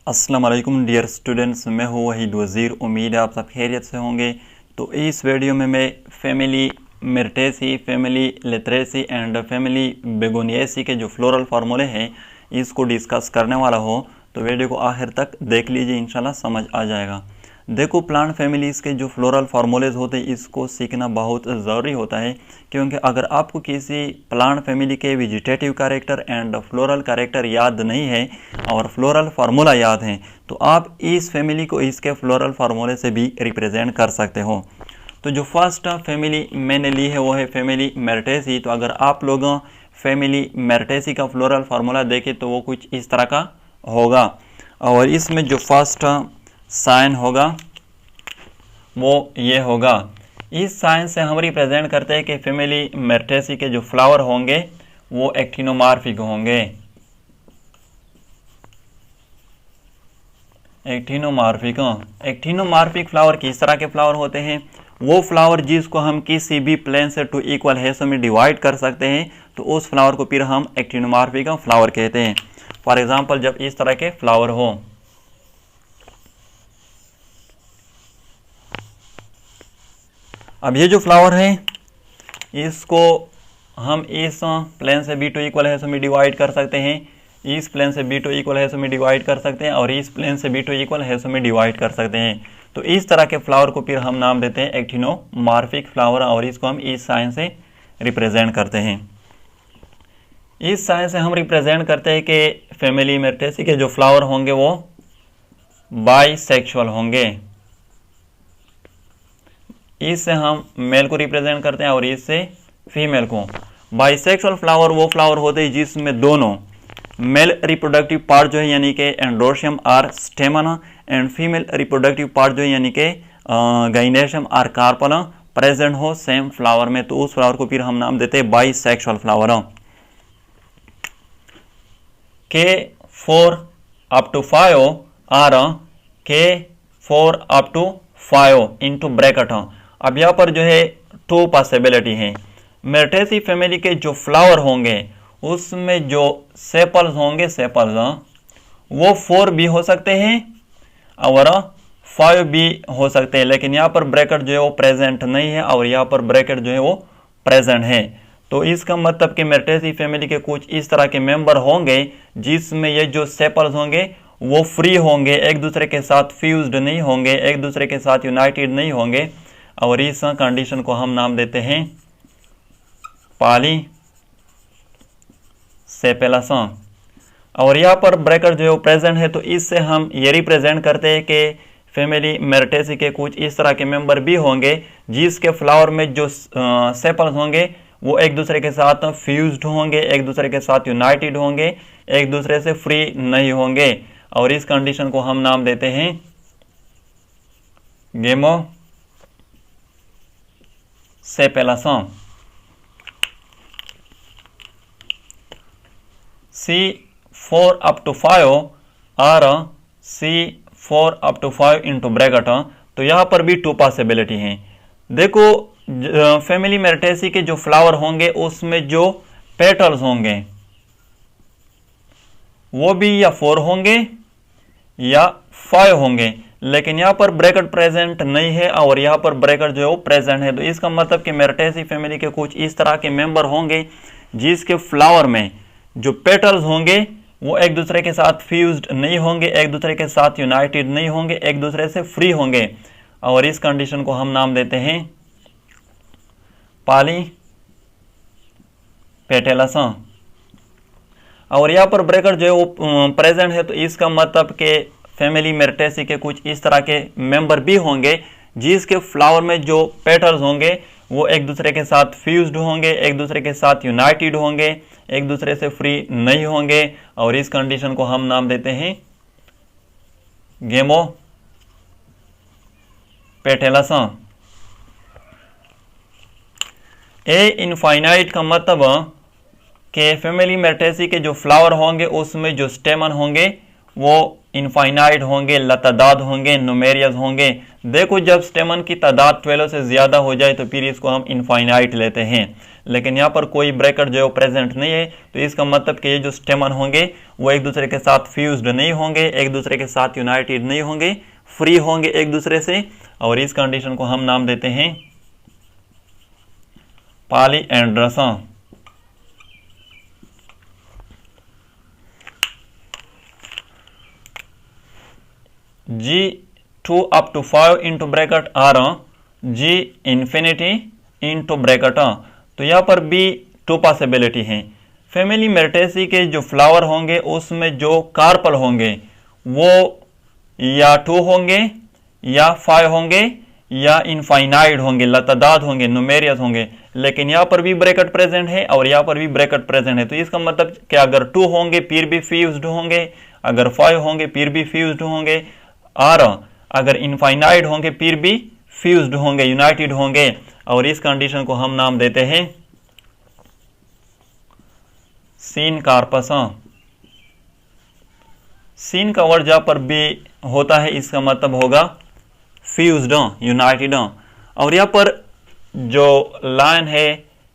अस्सलाम वालेकुम dear students, मैं हूँ वहीद वज़ीर। उम्मीद है आप सब खैरियत से होंगे। तो इस वीडियो में मैं family Myrtaceae, family Lythraceae and family Begoniaceae के जो फ्लोरल फार्मूले हैं इसको डिस्कस करने वाला हूँ। तो वीडियो को आखिर तक देख लीजिए, इंशाल्लाह समझ आ जाएगा। देखो, प्लांट फैमिलीज़ के जो फ्लोरल फार्मूलेज होते हैं इसको सीखना बहुत ज़रूरी होता है, क्योंकि अगर आपको किसी प्लांट फैमिली के vegetative character and floral character याद नहीं है और फ्लोरल फार्मूला याद है तो आप इस फैमिली को इसके फ्लोरल फार्मूले से भी रिप्रेजेंट कर सकते हो। तो जो फर्स्ट फैमिली मैंने ली है वो है फैमिली मिर्टेसी। तो अगर आप लोग फैमिली मिर्टेसी का फ्लोरल फार्मूला देखें तो वो कुछ इस तरह का होगा, और इसमें जो फर्स्ट साइन होगा वो ये होगा। इस साइन से हम रिप्रेजेंट करते हैं कि फैमिली मिर्टेसी के जो फ्लावर होंगे वो एक्टिनोमॉर्फिक होंगे। एक्टिनोमॉर्फिक फ्लावर किस तरह के फ्लावर होते हैं? वो फ्लावर जिसको हम किसी भी प्लेन से टू इक्वल हिस्सों में डिवाइड कर सकते हैं, तो उस फ्लावर को फिर हम एक्टिनोमॉर्फिक फ्लावर कहते हैं। फॉर एग्जांपल, जब इस तरह के फ्लावर हो, अब ये जो फ्लावर है इसको हम इस प्लेन से बी टू इक्वल हिस्सों में डिवाइड कर सकते हैं, इस प्लेन से बी टू इक्वल हिस्सों में डिवाइड कर सकते हैं और इस प्लेन से बी टू इक्वल हिस्सों में डिवाइड कर सकते हैं। तो इस तरह के फ्लावर को फिर हम नाम देते हैं एक्टिनोमॉर्फिक फ्लावर, और इसको हम इस साइन से रिप्रेजेंट करते हैं। इस साइन से हम रिप्रेजेंट करते हैं कि फैमिली मिर्टेसी के जो फ्लावर होंगे वो बाइसेक्सुअल होंगे। इससे हम मेल को रिप्रेजेंट करते हैं और इससे फीमेल को। बाइसेक्सुअल फ्लावर वो फ्लावर होते हैं जिसमें दोनों मेल रिप्रोडक्टिव पार्ट जो है यानी कि एंड्रोशियम और स्टेमन एंड फीमेल रिप्रोडक्टिव पार्ट जो है यानी कि गाइनेशियम और कार्पल प्रेजेंट हो सेम फ्लावर में, तो उस फ्लावर को फिर हम नाम देते हैं bisexual flower. K4 up to 5 और K4 up to 5 into bracket. अब यहाँ पर जो है टू पॉसिबिलिटी है। मिर्टेसी फैमिली के जो फ्लावर होंगे उसमें जो सेपल्स होंगे, सेपल्स वो 4 भी हो सकते हैं और 5 भी हो सकते हैं, लेकिन यहाँ पर ब्रैकेट जो है वो प्रेजेंट नहीं है और यहाँ पर ब्रैकेट जो है वो प्रेजेंट है। तो इसका मतलब कि मिर्टेसी फैमिली के कुछ इस तरह के मेंबर होंगे जिसमें ये जो सेपल्स होंगे वो फ्री होंगे, एक दूसरे के साथ फ्यूज्ड नहीं होंगे, एक दूसरे के साथ यूनाइटेड नहीं होंगे, और इस कंडीशन को हम नाम देते हैं पॉलीसेपेलस। और यहाँ पर ब्रैकेट जो है वो प्रेजेंट है, तो इससे हम ये रिप्रेजेंट करते हैं कि फैमिली मिर्टेसी के कुछ इस तरह के मेंबर भी होंगे जिसके फ्लावर में जो सेपल्स होंगे वो एक दूसरे के साथ फ्यूज्ड होंगे, एक दूसरे के साथ यूनाइटेड होंगे, एक दूसरे से फ्री नहीं होंगे, और इस कंडीशन को हम नाम देते हैं गेमोसेपेलस। C4 up to 5 और C4 up to 5 into bracket. तो यहाँ पर भी टू पॉसिबिलिटी हैं। देखो, फैमिली मिर्टेसी के जो फ्लावर होंगे उसमें जो पेटल्स होंगे वो भी या 4 होंगे या 5 होंगे, लेकिन यहाँ पर ब्रैकेट प्रेजेंट नहीं है और यहाँ पर ब्रैकेट जो है वो प्रेजेंट है। तो इसका मतलब कि मिर्टेसी फैमिली के कुछ इस तरह के मेंबर होंगे जिसके फ्लावर में जो पेटल्स होंगे वो एक दूसरे के साथ फ्यूज्ड नहीं होंगे, एक दूसरे के साथ यूनाइटेड नहीं होंगे, एक दूसरे से फ्री होंगे, और इस कंडीशन को हम नाम देते हैं पॉलीपेटेलस। और यहाँ पर ब्रैकेट जो है वो प्रेजेंट है, तो इसका मतलब कि फैमिली मिर्टेसी के कुछ इस तरह के मेंबर भी होंगे जिसके फ्लावर में जो पेटल्स होंगे वो एक दूसरे के साथ फ्यूज्ड होंगे, एक दूसरे के साथ यूनाइटेड होंगे, एक दूसरे से फ्री नहीं होंगे, और इस कंडीशन को हम नाम देते हैं गेमोपेटेलस। ए इनफाइनाइट का मतलब कि फैमिली मिर्टेसी के जो फ्लावर होंगे उसमें जो स्टेमन होंगे वो इनफाइनाइट होंगे, लतादाद होंगे, नुमेरियस होंगे। देखो जब स्टेमन की तादाद 12 से ज़्यादा हो जाए तो फिर इसको हम इनफाइनाइट लेते हैं, लेकिन यहाँ पर कोई ब्रैकेट जो प्रेजेंट नहीं है तो इसका मतलब कि ये जो स्टेमन होंगे वो एक दूसरे के साथ फ्यूज्ड नहीं होंगे, एक दूसरे के साथ यूनाइटेड नहीं होंगे, फ्री होंगे एक दूसरे से, और इस कंडीशन को हम नाम देते हैं polyandrous. G2 up to 5 into bracket or G infinity into bracket. तो यहाँ पर भी 2 पॉसिबिलिटी हैं। फैमिली मेर्टेसी के जो फ्लावर होंगे उसमें जो कार्पल होंगे वो या 2 होंगे या 5 होंगे या इनफाइनाइट होंगे, लतादाद होंगे, नुमेरियस होंगे, लेकिन यहाँ पर भी ब्रैकेट प्रेजेंट है और यहाँ पर भी ब्रैकेट प्रेजेंट है। तो इसका मतलब कि अगर 2 होंगे फिर भी फ्यूज्ड होंगे, अगर 5 होंगे फिर भी फ्यूज्ड होंगे, और अगर इनफाइनाइट होंगे फिर भी फ्यूज्ड होंगे, यूनाइटेड होंगे, और इस कंडीशन को हम नाम देते हैं सीन कार्पस। सीन का वर्ड जहां पर भी होता है इसका मतलब होगा फ्यूज्ड, यूनाइटेड। और यहाँ पर जो लाइन है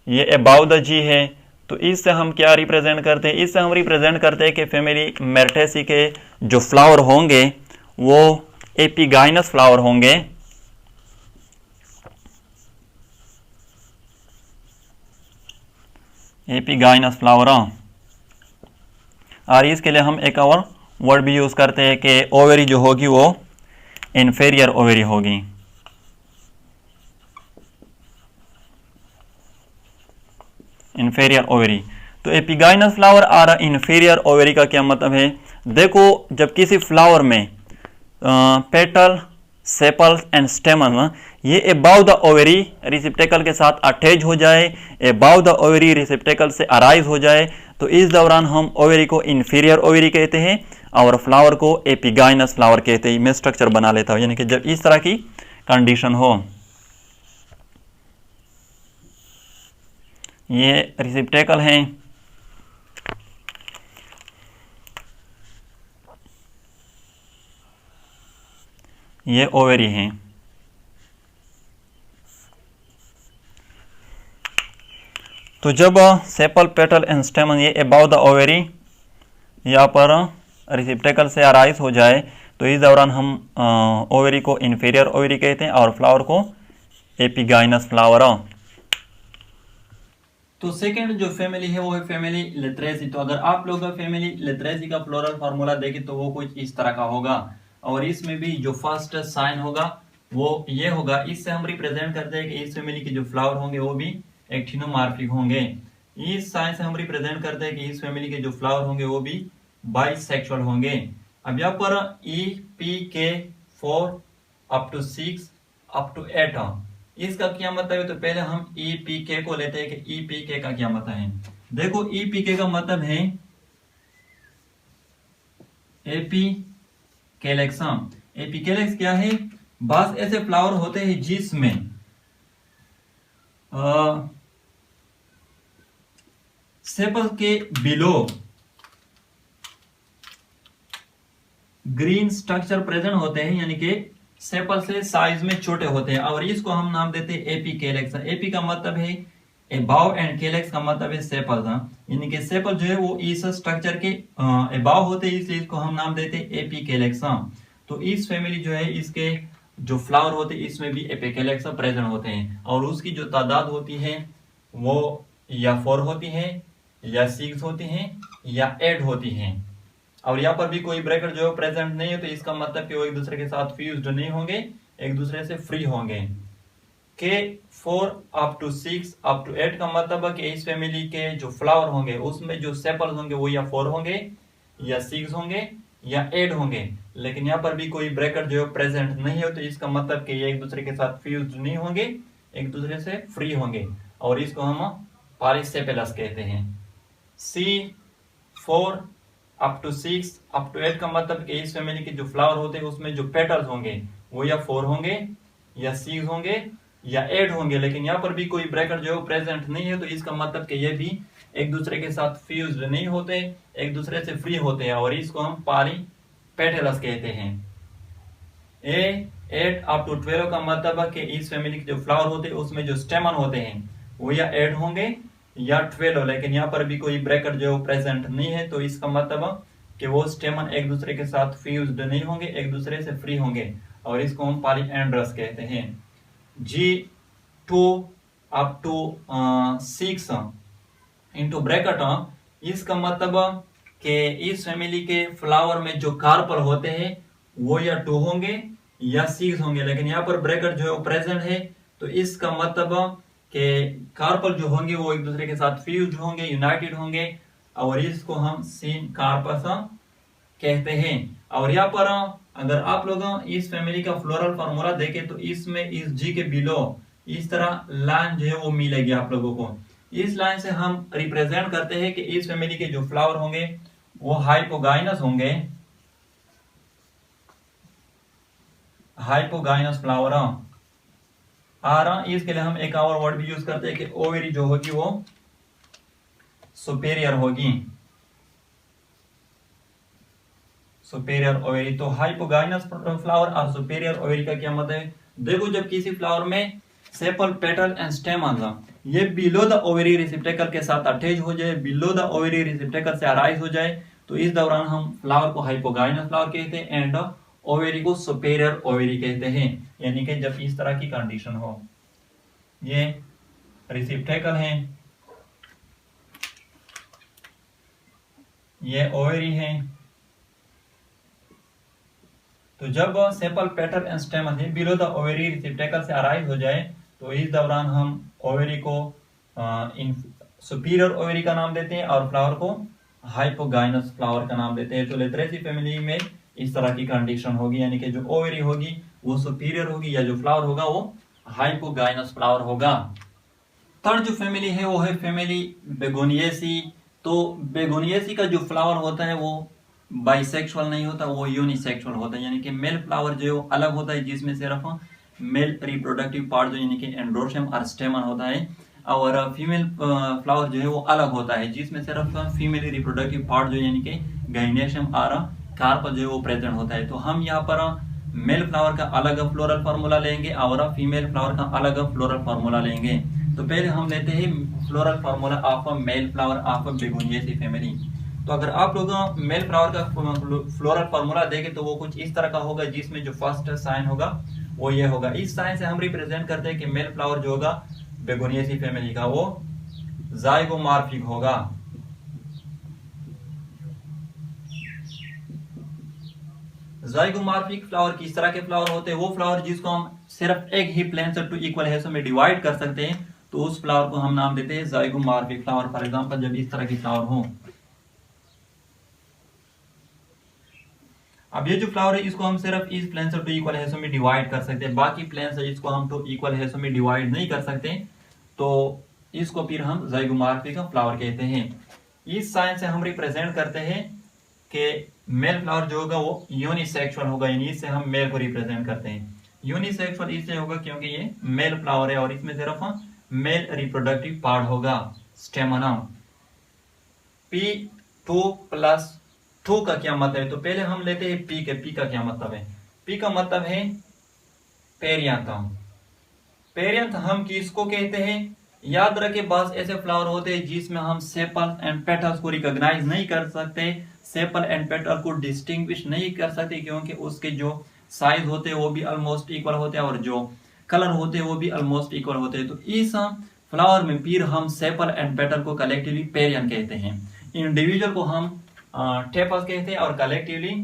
ये अबाउ द जी है, तो इससे हम क्या रिप्रेजेंट करते हैं? इससे हम रिप्रेजेंट करते हैं कि फैमिली मेर्टेसी के जो फ्लावर होंगे वो एपिगाइनस फ्लावर होंगे, एपिगाइनस फ्लावर। और इसके लिए हम एक और वर्ड भी यूज करते हैं कि ओवेरी जो होगी वो इंफीरियर ओवेरी होगी। इंफीरियर ओवेरी, तो एपिगाइनस फ्लावर और इंफीरियर ओवेरी का क्या मतलब है? देखो जब किसी फ्लावर में पेटल, सेपल्स एंड स्टेमन ये अबाउ द ओवेरी रिसेप्टेकल के साथ अटैच हो जाए, अबाउ द ओवेरी रिसेप्टेकल से अराइज हो जाए, तो इस दौरान हम ओवेरी को इंफीरियर ओवेरी कहते हैं और फ्लावर को एपिगाइनस फ्लावर कहते हैं। मैं स्ट्रक्चर बना लेता हूं, यानी कि जब इस तरह की कंडीशन हो, ये रिसेप्टेकल है, ये ओवेरी है। तो जब सेपल, पेटल एंड स्टेमन ये अबाउ द ओवेरी यहाँ पर रिसेप्टेकल से अराइज हो जाए तो इस दौरान हम ओवेरी को इंफीरियर ओवेरी कहते हैं और फ्लावर को एपिगाइनस फ्लावर। तो सेकंड जो फैमिली है वो है फैमिली लेट्रेसी। तो अगर आप लोग फैमिली लेट्रेसी का फ्लोरल फार्मूला देखें तो वो कुछ इस तरह का होगा, और इसमें भी जो फर्स्ट साइन होगा वो ये होगा। इससे हम रिप्रेजेंट करते हैं कि इस फैमिली के जो फ्लावर होंगे वो भी एक्टिनोमॉर्फिक होंगे। इस साइन से हम रिप्रेजेंट करते हैं कि इस फैमिली के जो फ्लावर होंगे वो भी बाइसेक्सुअल होंगे। अब यहाँ पर EPK 4 up to 6 up to 8, इसका क्या मतलब है? तो पहले हम EPK को लेते हैं कि EPK का क्या मतलब है। देखो EPK का मतलब है एपिकेलेक्स। एपिकेलेक्स क्या है? बस ऐसे फ्लावर होते हैं जिसमें सेपल के बिलो ग्रीन स्ट्रक्चर प्रेजेंट होते हैं, यानी कि सेपल से साइज में छोटे होते हैं, और इसको हम नाम देते हैं एपिकेलेक्स। एपी का मतलब है अबाव एंड केलेक्स का मतलब है सेपल, यानी कि सेपल जो है वो इस स्ट्रक्चर के अबाव होते हैं, इसलिए इसको हम नाम देते हैं एपिकेलेक्स। तो इस फैमिली जो है इसके जो फ्लावर होते हैं इसमें भी एपिकेलेक्स प्रेजेंट होते हैं, और उसकी जो तादाद होती है वो या 4 होती है या 6 होती है या 8 होती है। और यहाँ पर भी कोई ब्रैकेट जो है प्रेजेंट नहीं है, तो इसका मतलब कि वो एक दूसरे के साथ फ्यूज्ड नहीं होंगे, एक दूसरे से फ्री होंगे। के 4 अप टू 6 अप टू 8 का मतलब है कि इस फैमिली के जो फ्लावर होंगे उसमें जो सेपल्स होंगे वो या 4 होंगे या 6 होंगे या 8 होंगे, लेकिन यहाँ पर भी कोई ब्रैकेट जो है प्रेजेंट नहीं है, तो इसका मतलब कि ये एक दूसरे के साथ फ्यूज्ड नहीं होंगे, एक दूसरे से फ्री होंगे, और इसको हम पॉलीसेपेलस कहते हैं। C4 up to 6 up to 8 का मतलब कि इस फैमिली के जो फ्लावर होते हैं उसमें जो पेटल्स होंगे वो या 4 होंगे या 6 होंगे या 8 होंगे, लेकिन यहाँ पर भी कोई ब्रैकेट जो है प्रेजेंट नहीं है, तो इसका मतलब कि ये भी एक दूसरे के साथ फ्यूज्ड नहीं होते, एक दूसरे से फ्री होते हैं, और इसको हम पेटल्स कहते हैं। 8 अप टू 12 का मतलब है कि इस फैमिली के जो फ्लावर होते हैं उसमें जो स्टेमन होते हैं वो या 8 होंगे या 12, लेकिन यहाँ पर भी कोई ब्रैकेट जो प्रेजेंट नहीं है, तो इसका मतलब है कि वो स्टेमन एक दूसरे के साथ फ्यूज्ड नहीं होंगे, एक दूसरे से फ्री होंगे, और इसको हम पॉलीएंड्रस कहते हैं। G2 up to 6 into bracket, इसका मतलब कि इस फैमिली के फ्लावर में जो कार्पल होते हैं वो या 2 होंगे या 6 होंगे, लेकिन यहाँ पर ब्रैकेट जो है प्रेजेंट है, तो इसका मतलब कि कार्पल जो होंगे वो एक दूसरे के साथ फ्यूज्ड होंगे, यूनाइटेड होंगे, और इसको हम सिन कार्पस कहते हैं। और यहाँ पर अगर आप लोग इस फैमिली का फ्लोरल फार्मूला देखें तो इसमें इस जी के बिलो इस तरह लाइन जो है वो मिलेगी आप लोगों को। इस लाइन से हम रिप्रेजेंट करते हैं कि इस फैमिली के जो फ्लावर होंगे वो हाइपोगाइनस होंगे, हाइपोगाइनस फ्लावर। और इसके लिए हम एक और वर्ड भी यूज करते हैं कि ओवेरी जो होगी वो सुपेरियर होगी, सुपेरियर ओवेरी। तो हाइपोगाइनस फ्लावर और सुपेरियर ओवेरी का क्या मतलब है? देखो, जब किसी फ्लावर में सेपल, पेटल एंड स्टेमन ये बिलो द ओवेरी रिसेप्टेकल के साथ अटैच हो जाए, बिलो द ओवेरी रिसेप्टेकल से अराइज हो जाए, तो इस दौरान हम फ्लावर को हाइपोगाइनस फ्लावर कहते हैं एंड ओवेरी को सुपेरियर ओवेरी कहते हैं। यानी कि जब इस तरह की कंडीशन हो, ये रिसेप्टेकल है, ये ओवेरी है, तो जब सेपल, पेटल एंड स्टेमन है बिलो द ओवेरी रिसेप्टेकल से अराइज हो जाए, तो इस दौरान हम ओवेरी को सुपीरियर ओवेरी का नाम देते हैं और फ्लावर को हाइपोगाइनस फ्लावर का नाम देते हैं। तो लेटरेसी फैमिली में इस तरह की कंडीशन होगी, यानी कि जो ओवेरी होगी वो सुपीरियर होगी या जो फ्लावर होगा वो हाइपोगाइनस फ्लावर होगा। थर्ड जो फैमिली है वो है फैमिली बेगोनियेसी। तो बेगोनियेसी का जो फ्लावर होता है वो बाइसेक्सुअल नहीं होता, वो यूनिसेक्सुअल होता है, यानी कि मेल फ्लावर जो अलग होता है जिसमें सिर्फ मेल रिप्रोडक्टिव पार्ट जो यानी कि एंड्रोशियम और स्टेमन होता है, और फीमेल फ्लावर जो है वो अलग होता है जिसमें सिर्फ फीमेल रिप्रोडक्टिव पार्ट जो यानी कि गाइनेशियम और कार्प जो है वो प्रेजेंट होता है। तो हम यहाँ पर मेल फ्लावर का अलग फ्लोरल फार्मूला लेंगे और फीमेल फ्लावर का अलग फ्लोरल फार्मूला लेंगे। तो पहले हम लेते हैं floral formula of male flower of Begoniaceae family. तो अगर आप लोग मेल फ्लावर का फ्लोरल फार्मूला देखें तो वो कुछ इस तरह का होगा, जिसमें जो फर्स्ट साइन होगा वो ये होगा। इस साइन से हम रिप्रेजेंट करते हैं कि मेल फ्लावर जो होगा बेगोनियेसी फैमिली का वो जाइगोमॉर्फिक होगा। जाइगोमॉर्फिक फ्लावर किस तरह के फ्लावर होते हैं? वो फ्लावर जिसको हम सिर्फ एक ही प्लेन से 2 इक्वल हिस्सों में डिवाइड कर सकते हैं, तो उस फ्लावर को हम नाम देते हैं जाइगोमॉर्फिक फ्लावर। फॉर एग्जांपल, जब इस तरह की फ्लावर हो, अब ये जो फ्लावर है इसको हम सिर्फ इस प्लेन से 2 इक्वल हिस्सों में डिवाइड कर सकते हैं, बाकी प्लेन से इसको हम 2 इक्वल हिस्सों में डिवाइड नहीं कर सकते, तो इसको फिर हम जाइगोमॉर्फिक फ्लावर कहते हैं। इस साइन से हम रिप्रेजेंट करते हैं कि मेल फ्लावर जो होगा वो यूनिसेक्सुअल होगा, यानी इससे हम मेल को रिप्रेजेंट करते हैं। यूनिसेक्सुअल इसलिए होगा क्योंकि ये मेल फ्लावर है और इसमें सिर्फ मेल रिप्रोडक्टिव पार्ट होगा, स्टेमना। P2 प्लस 2 का क्या मतलब है? तो पहले हम लेते हैं P के। P का क्या मतलब है? P का मतलब है पेरियांथम। पेरियांथ हम किसको कहते हैं? याद रखें, बस ऐसे फ्लावर होते हैं जिसमें हम सेपल एंड पेटल्स को रिकॉग्नाइज नहीं कर सकते, सेपल एंड पेटल को डिस्टिंग्विश नहीं कर सकते, क्योंकि उसके जो साइज होते हैं वो भी ऑलमोस्ट इक्वल होते हैं और जो कलर होते हैं वो भी ऑलमोस्ट इक्वल होते हैं। तो इस फ्लावर में फिर हम सेपल एंड पेटल को कलेक्टिवली पेरियन कहते हैं, इंडिविजुअल को हम टेपल्स कहते हैं और कलेक्टिवली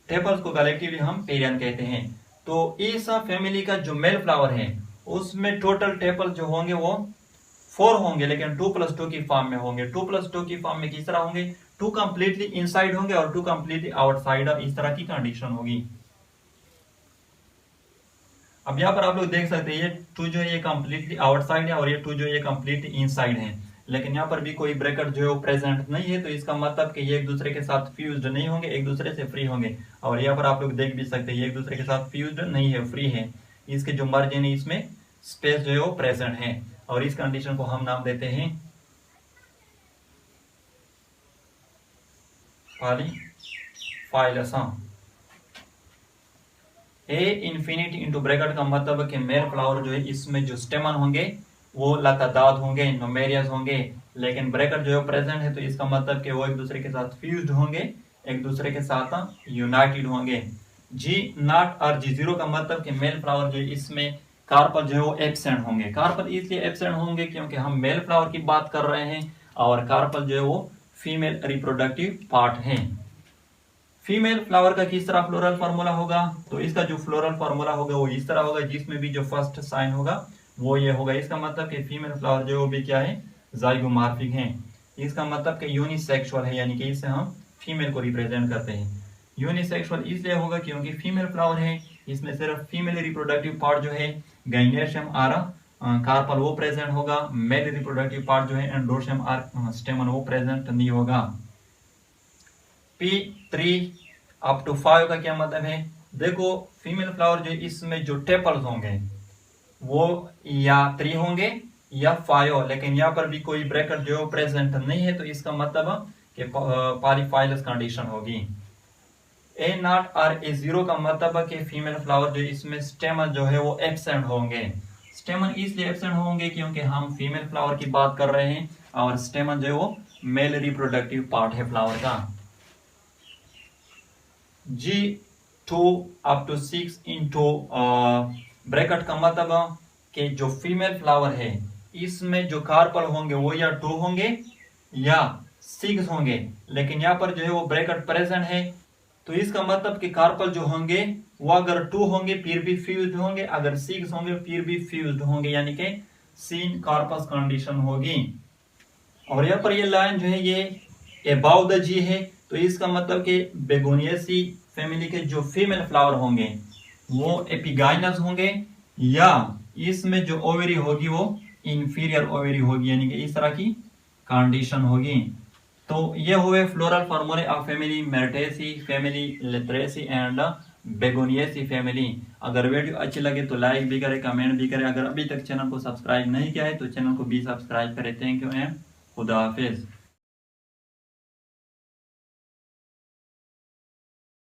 टेपल्स को कलेक्टिवली हम पेरियन कहते हैं। तो इस फैमिली का जो मेल फ्लावर है उसमें टोटल टेपल जो होंगे वो 4 होंगे, लेकिन 2+2 की फॉर्म में होंगे। 2+2 की फॉर्म में किस तरह होंगे? 2 कंप्लीटली इनसाइड होंगे और 2 कंप्लीटली आउटसाइड, इस तरह की कंडीशन होगी। अब यहाँ पर आप लोग देख सकते हैं ये 2 जो है ये कंप्लीटली आउटसाइड है और ये 2 जो है ये कंप्लीटली इनसाइड है, लेकिन यहाँ पर भी कोई ब्रैकेट जो है वो प्रेजेंट नहीं है, तो इसका मतलब कि ये एक दूसरे के साथ फ्यूज्ड नहीं होंगे, एक दूसरे से फ्री होंगे। और यहाँ पर आप लोग देख भी सकते हैं ये एक दूसरे के साथ फ्यूज्ड नहीं है, फ्री है। इसके जो मार्जिन है इसमें स्पेस जो है वो प्रेजेंट है और इस कंडीशन को हम नाम देते हैं पॉलीफाइलस। ए इन्फिनिटी इंटू ब्रैकेट का मतलब कि मेल फ्लावर जो है इसमें जो स्टेमन होंगे वो लातादाद होंगे, न्यूमेरियस होंगे, लेकिन ब्रैकेट जो है प्रेजेंट है तो इसका मतलब कि वो एक दूसरे के साथ फ्यूज्ड होंगे, एक दूसरे के साथ यूनाइटेड होंगे। जी नॉट और जी जीरो का मतलब कि मेल फ्लावर जो है इसमें कार्पल जो है वो एब्सेंट होंगे। कार्पल इसलिए एब्सेंट होंगे क्योंकि हम मेल फ्लावर की बात कर रहे हैं और कार्पल जो है वो फीमेल रिप्रोडक्टिव पार्ट है। फीमेल फ्लावर का किस तरह फ्लोरल फार्मूला होगा, तो इसका जो फ्लोरल फार्मूला होगा वो इस तरह होगा, जिसमें भी जो फर्स्ट साइन होगा वो ये होगा। इसका मतलब कि फीमेल फ्लावर जो भी क्या है, जाइगोमॉर्फिक है। इसका मतलब कि यूनिसेक्सुअल है, यानी कि इससे हम फीमेल को रिप्रेजेंट करते हैं। यूनिसेक्सुअल इसलिए होगा क्योंकि फीमेल फ्लावर है, इसमें सिर्फ फीमेल रिप्रोडक्टिव पार्ट जो है गाइनेशियम और कार्पल वो प्रेजेंट होगा। मेल रिप्रोडक्टिव पार्ट जो है एंडोशियम और स्टेमन वो प्रेजेंट नहीं होगा। P3 अप टू 5 का क्या मतलब है, देखो फीमेल फ्लावर जो इसमें जो टेपल्स होंगे वो या 3 होंगे या 5, लेकिन यहाँ पर भी कोई ब्रैकेट जो प्रेजेंट नहीं है, तो इसका मतलब कि पॉलीफाइलस कंडीशन होगी। ए नॉट और ए जीरो का मतलब कि फीमेल फ्लावर जो इसमें स्टेमन जो है वो एब्सेंट होंगे। स्टेमन इसलिए एब्सेंट होंगे क्योंकि हम फीमेल फ्लावर की बात कर रहे हैं और स्टेमन जो है वो मेल रिप्रोडक्टिव पार्ट है फ्लावर का। G2 up to 6 into bracket का मतलब कि जो फीमेल फ्लावर है इसमें जो कार्पल होंगे वो या 2 होंगे या 6 होंगे, लेकिन यहाँ पर जो है वो ब्रैकेट प्रेजेंट है, तो इसका मतलब कि कार्पल जो होंगे वो अगर 2 होंगे फिर भी फ्यूज्ड होंगे, अगर 6 होंगे फिर भी फ्यूज्ड होंगे, यानी कि सीन कार्पस कंडीशन होगी। और यहाँ पर ये लाइन जो है ये अबाउ द जी है, तो इसका मतलब कि बेगोनियेसी फैमिली के जो फीमेल फ्लावर होंगे वो एपिगाइनस होंगे या इसमें जो ओवेरी होगी वो इंफीरियर ओवेरी होगी, यानी कि इस तरह की कंडीशन होगी। तो ये हुए फ्लोरल फार्मूले of family Myrtaceae, family Lythraceae and Begoniaceae family. अगर वीडियो अच्छी लगे तो लाइक भी करें, कमेंट भी करें। अगर अभी तक चैनल को सब्सक्राइब नहीं किया है तो चैनल को भी सब्सक्राइब करें। थैंक यू एंड खुदा हाफिज।